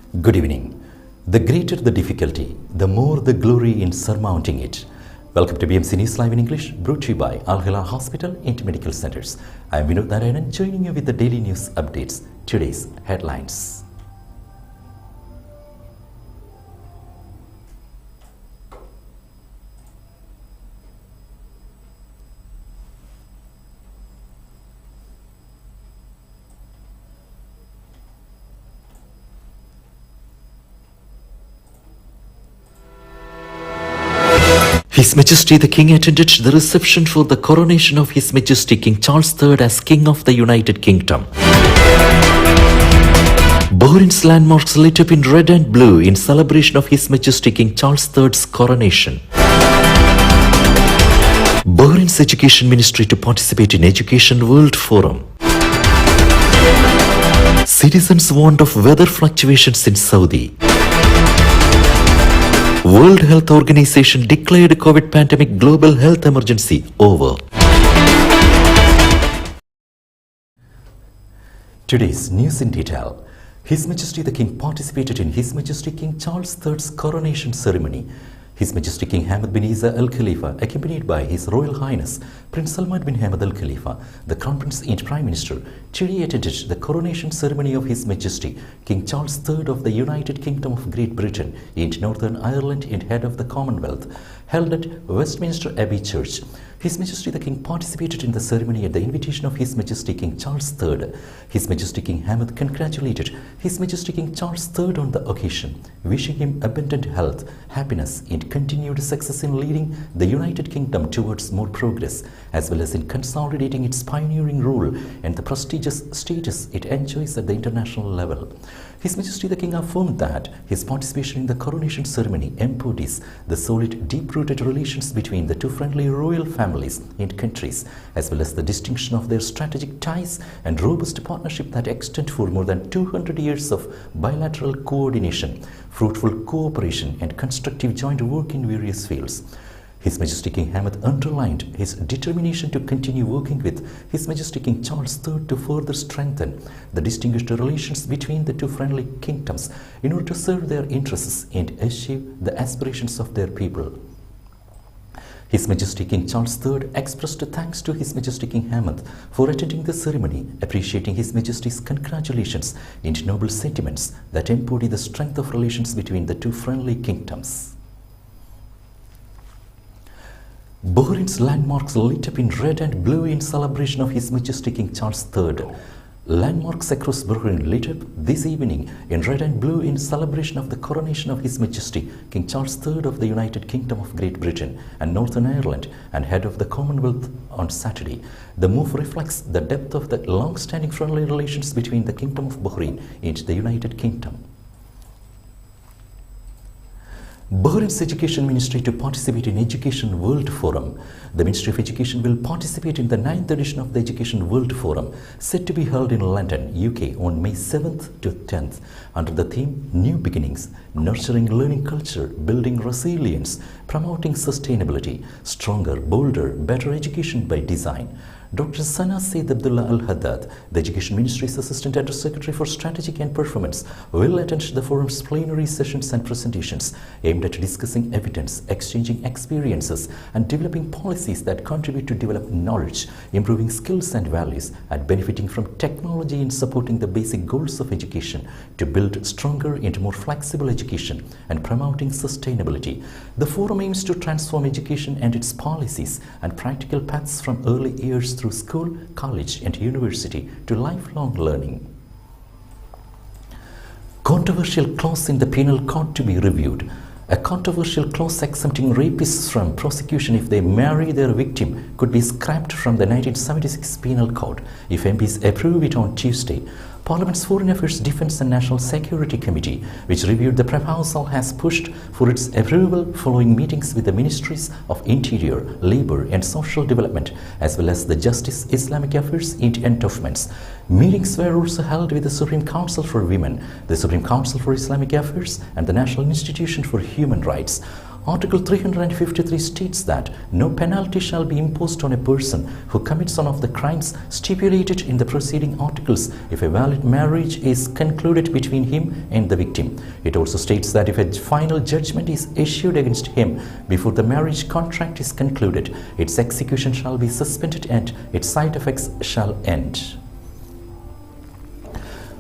Good evening. The greater the difficulty, the more the glory in surmounting it. Welcome to BMC News Live in English, brought to you by Al Hilal Hospital and Medical Centers. I am Vinod Narayanan, joining you with the daily news updates. Today's headlines. His Majesty the King attended the reception for the coronation of His Majesty King Charles III as King of the United Kingdom. Bahrain's landmarks lit up in red and blue in celebration of His Majesty King Charles III's coronation. Bahrain's Education Ministry to participate in Education World Forum. Citizens warned of weather fluctuations in Saudi. World Health Organization declared COVID pandemic global health emergency over. Today's news in detail. His Majesty the King participated in His Majesty King Charles III's coronation ceremony. His Majesty King Hamad bin Isa Al Khalifa, accompanied by His Royal Highness Prince Salman bin Hamad Al Khalifa, the Crown Prince and Prime Minister, today attended the coronation ceremony of His Majesty King Charles III of the United Kingdom of Great Britain and Northern Ireland and head of the Commonwealth, held at Westminster Abbey Church. His Majesty the King participated in the ceremony at the invitation of His Majesty King Charles III. His Majesty King Hamad congratulated His Majesty King Charles III on the occasion, wishing him abundant health, happiness and continued success in leading the United Kingdom towards more progress, as well as in consolidating its pioneering role and the prestigious status it enjoys at the international level. His Majesty the King affirmed that his participation in the coronation ceremony embodies the solid, deep-rooted relations between the two friendly royal families and countries, as well as the distinction of their strategic ties and robust partnership that extend for more than 200 years of bilateral coordination, fruitful cooperation and constructive joint work in various fields. His Majesty King Hamad underlined his determination to continue working with His Majesty King Charles III to further strengthen the distinguished relations between the two friendly kingdoms in order to serve their interests and achieve the aspirations of their people. His Majesty King Charles III expressed thanks to His Majesty King Hamad for attending the ceremony, appreciating His Majesty's congratulations and noble sentiments that embody the strength of relations between the two friendly kingdoms. Bahrain's landmarks lit up in red and blue in celebration of His Majesty King Charles III. Landmarks across Bahrain lit up this evening in red and blue in celebration of the coronation of His Majesty King Charles III of the United Kingdom of Great Britain and Northern Ireland and head of the Commonwealth on Saturday. The move reflects the depth of the long-standing friendly relations between the Kingdom of Bahrain and the United Kingdom. Bahrain's Education Ministry to participate in Education World Forum. The Ministry of Education will participate in the 9th edition of the Education World Forum, set to be held in London, UK on May 7th to 10th, under the theme New Beginnings, Nurturing Learning Culture, Building Resilience, Promoting Sustainability, Stronger, Bolder, Better Education by Design. Dr. Sana Said Abdullah Al-Haddad, the Education Ministry's Assistant Under Secretary for Strategy and Performance, will attend the forum's plenary sessions and presentations aimed at discussing evidence, exchanging experiences, and developing policies that contribute to develop knowledge, improving skills and values, and benefiting from technology in supporting the basic goals of education to build stronger and more flexible education and promoting sustainability. The forum aims to transform education and its policies and practical paths from early years through school, college and university to lifelong learning. Controversial clause in the penal code to be reviewed. A controversial clause exempting rapists from prosecution if they marry their victim could be scrapped from the 1976 Penal Code if MPs approve it on Tuesday. Parliament's Foreign Affairs, Defence and National Security Committee, which reviewed the proposal, has pushed for its approval following meetings with the Ministries of Interior, Labour and Social Development, as well as the Justice, Islamic Affairs and Endowments. Meetings were also held with the Supreme Council for Women, the Supreme Council for Islamic Affairs and the National Institution for Human Rights. Article 353 states that no penalty shall be imposed on a person who commits one of the crimes stipulated in the preceding articles if a valid marriage is concluded between him and the victim. It also states that if a final judgment is issued against him before the marriage contract is concluded, its execution shall be suspended and its side effects shall end.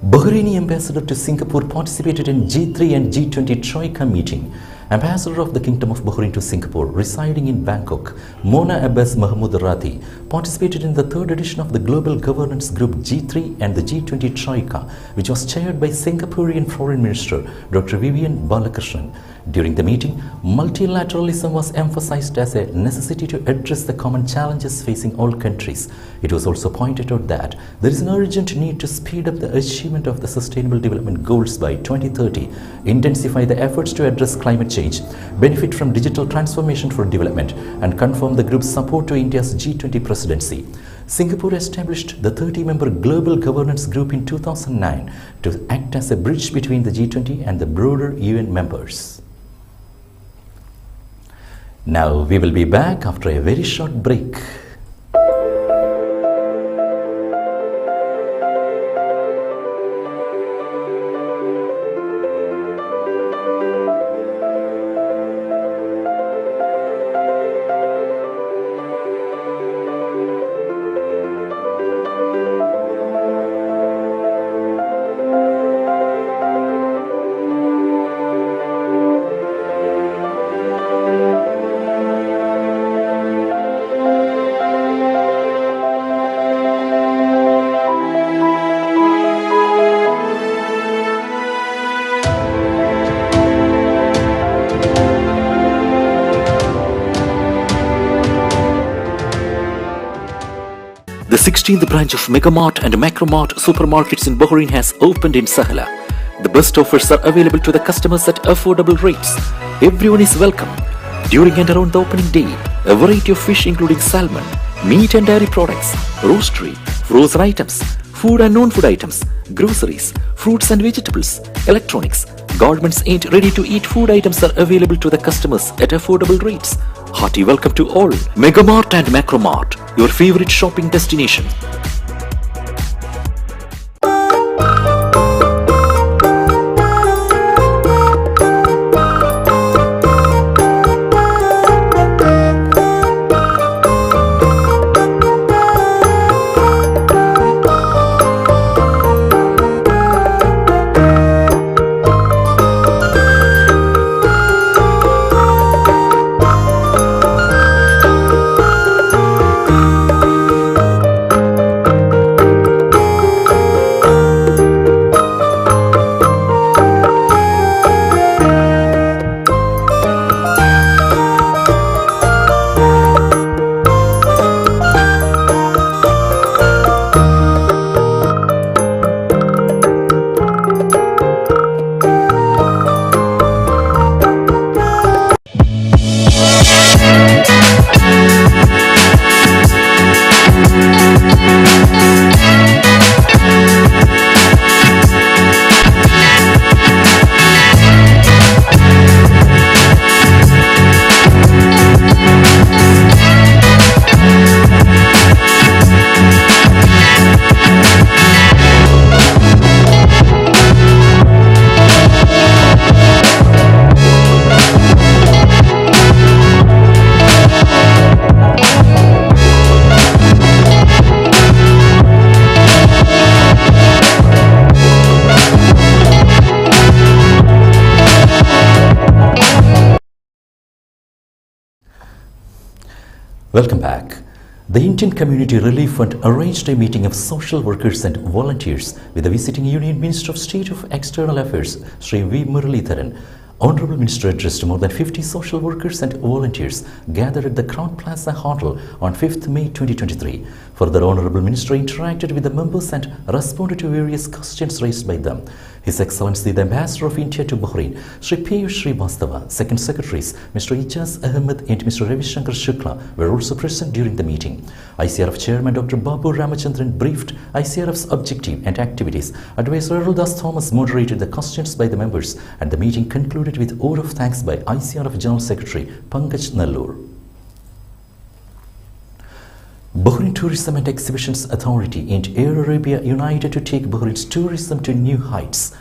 Bahraini ambassador to Singapore participated in G3 and G20 Troika meeting. Ambassador of the Kingdom of Bahrain to Singapore, residing in Bangkok, Mona Abbas Mahmoud Rati, participated in the third edition of the Global Governance Group G3 and the G20 Troika, which was chaired by Singaporean Foreign Minister Dr. Vivian Balakrishnan. During the meeting, multilateralism was emphasized as a necessity to address the common challenges facing all countries. It was also pointed out that there is an urgent need to speed up the achievement of the Sustainable Development Goals by 2030, intensify the efforts to address climate change, benefit from digital transformation for development, and confirm the group's support to India's G20 presidency. Singapore established the 30-member Global Governance Group in 2009 to act as a bridge between the G20 and the broader UN members. Now we will be back after a very short break. The 16th branch of Megamart and Macromart supermarkets in Bahrain has opened in Sahala. The best offers are available to the customers at affordable rates. Everyone is welcome. During and around the opening day, a variety of fish including salmon, meat and dairy products, roastery, frozen items, food and non-food items, groceries, fruits and vegetables, electronics, garments and ready-to-eat food items are available to the customers at affordable rates. Hearty welcome to all. Megamart and Macromart, your favorite shopping destination. Welcome back. The Indian Community Relief Fund arranged a meeting of social workers and volunteers with the visiting Union Minister of State of External Affairs, Sri V. Muralidharan. Honorable Minister addressed more than 50 social workers and volunteers gathered at the Crown Plaza Hotel on 5th May 2023. Further, Honorable Minister interacted with the members and responded to various questions raised by them. His Excellency the Ambassador of India to Bahrain, Sri Piyush Srivastava, Second Secretaries Mr. Ijaz Ahmed and Mr. Ravi Shankar Shukla were also present during the meeting. ICRF Chairman Dr. Babu Ramachandran briefed ICRF's objective and activities. Advisor Aruldas Thomas moderated the questions by the members, and the meeting concluded with vote of thanks by ICRF General Secretary Pankaj Nallur. Bahrain Tourism and Exhibitions Authority and Air Arabia united to take Bahrain's tourism to new heights.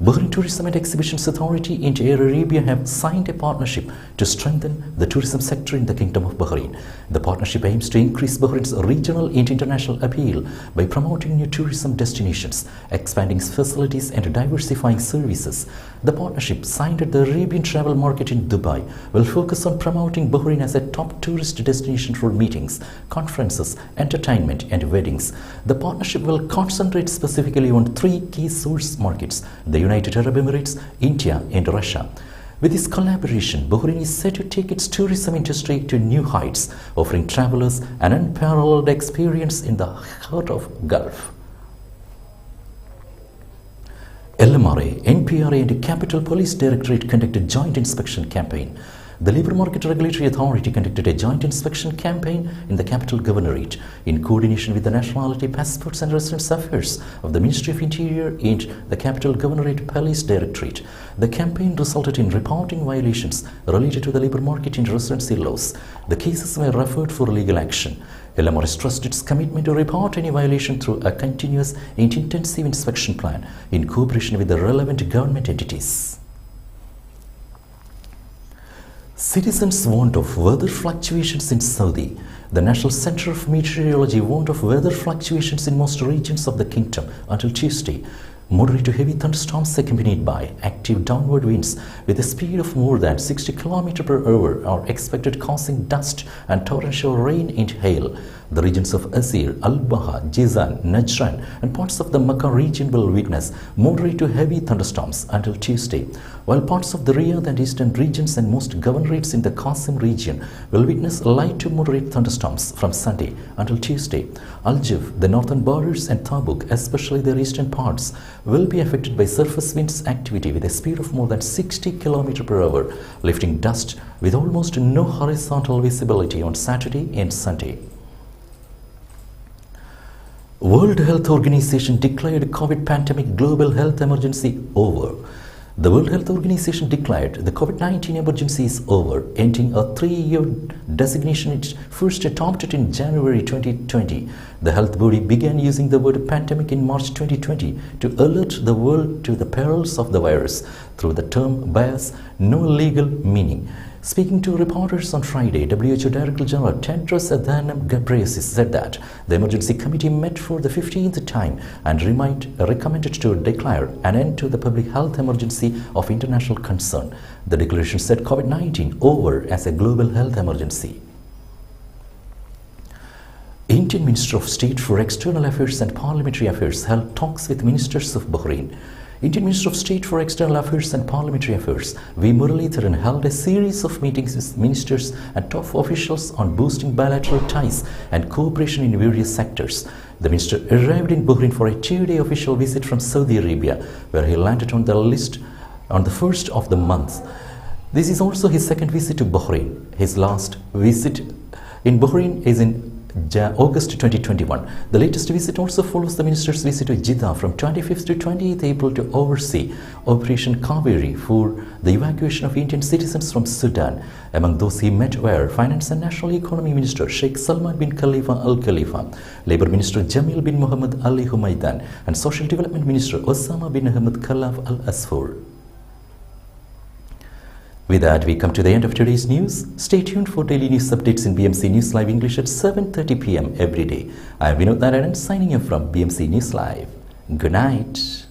Bahrain Tourism and Exhibitions Authority and Air Arabia have signed a partnership to strengthen the tourism sector in the Kingdom of Bahrain. The partnership aims to increase Bahrain's regional and international appeal by promoting new tourism destinations, expanding facilities and diversifying services. The partnership, signed at the Arabian Travel Market in Dubai, will focus on promoting Bahrain as a top tourist destination for meetings, conferences, entertainment and weddings. The partnership will concentrate specifically on three key source markets: the United Arab Emirates, India and Russia. With this collaboration, Bahrain is set to take its tourism industry to new heights, offering travelers an unparalleled experience in the heart of Gulf. LMRA, NPRA and Capital Police Directorate conducted joint inspection campaign. The Labour Market Regulatory Authority conducted a joint inspection campaign in the Capital Governorate in coordination with the Nationality, Passports and Residence Affairs of the Ministry of Interior and the Capital Governorate Police Directorate. The campaign resulted in reporting violations related to the labour market and residency laws. The cases were referred for legal action. LMR stressed its commitment to report any violation through a continuous and intensive inspection plan in cooperation with the relevant government entities. Citizens warned of weather fluctuations in Saudi. The National Center of Meteorology warned of weather fluctuations in most regions of the kingdom until Tuesday. Moderate to heavy thunderstorms accompanied by active downward winds with a speed of more than 60 km per hour are expected, causing dust and torrential rain and hail. The regions of Asir, Al-Baha, Jizan, Najran and parts of the Makkah region will witness moderate to heavy thunderstorms until Tuesday, while parts of the Riyadh and eastern regions and most governorates in the Qasim region will witness light to moderate thunderstorms from Sunday until Tuesday. Al-Jif, the northern borders and Tabuk, especially their eastern parts, will be affected by surface winds activity with a speed of more than 60 km per hour, lifting dust with almost no horizontal visibility on Saturday and Sunday. World Health Organization declared COVID pandemic global health emergency over. The World Health Organization declared the COVID-19 emergency is over, ending a 3-year designation it first adopted in January 2020. The health body began using the word pandemic in March 2020 to alert the world to the perils of the virus through the term bears no legal meaning. Speaking to reporters on Friday, WHO Director General Tedros Adhanom Ghebreyesus said that the emergency committee met for the 15th time and recommended to declare an end to the public health emergency of international concern. The declaration said COVID-19 over as a global health emergency. Indian Minister of State for External Affairs and Parliamentary Affairs held talks with ministers of Bahrain. Indian Minister of State for External Affairs and Parliamentary Affairs V. Muralidharan held a series of meetings with ministers and top officials on boosting bilateral ties and cooperation in various sectors. The minister arrived in Bahrain for a 2-day official visit from Saudi Arabia, where he landed on the list on the 1st of the month. This is also his second visit to Bahrain. His last visit in Bahrain is in August 2021. The latest visit also follows the minister's visit to Jeddah from 25th to 28th April to oversee Operation Kaveri for the evacuation of Indian citizens from Sudan. Among those he met were Finance and National Economy Minister Sheikh Salman bin Khalifa Al Khalifa, Labour Minister Jamil bin Mohammed Ali Humaydan, and Social Development Minister Osama bin Ahmed Khalaf Al Asfour. With that, we come to the end of today's news. Stay tuned for daily news updates in BMC News Live English at 7:30 p.m. every day. I am Vinod Narayanan signing off from BMC News Live. Good night.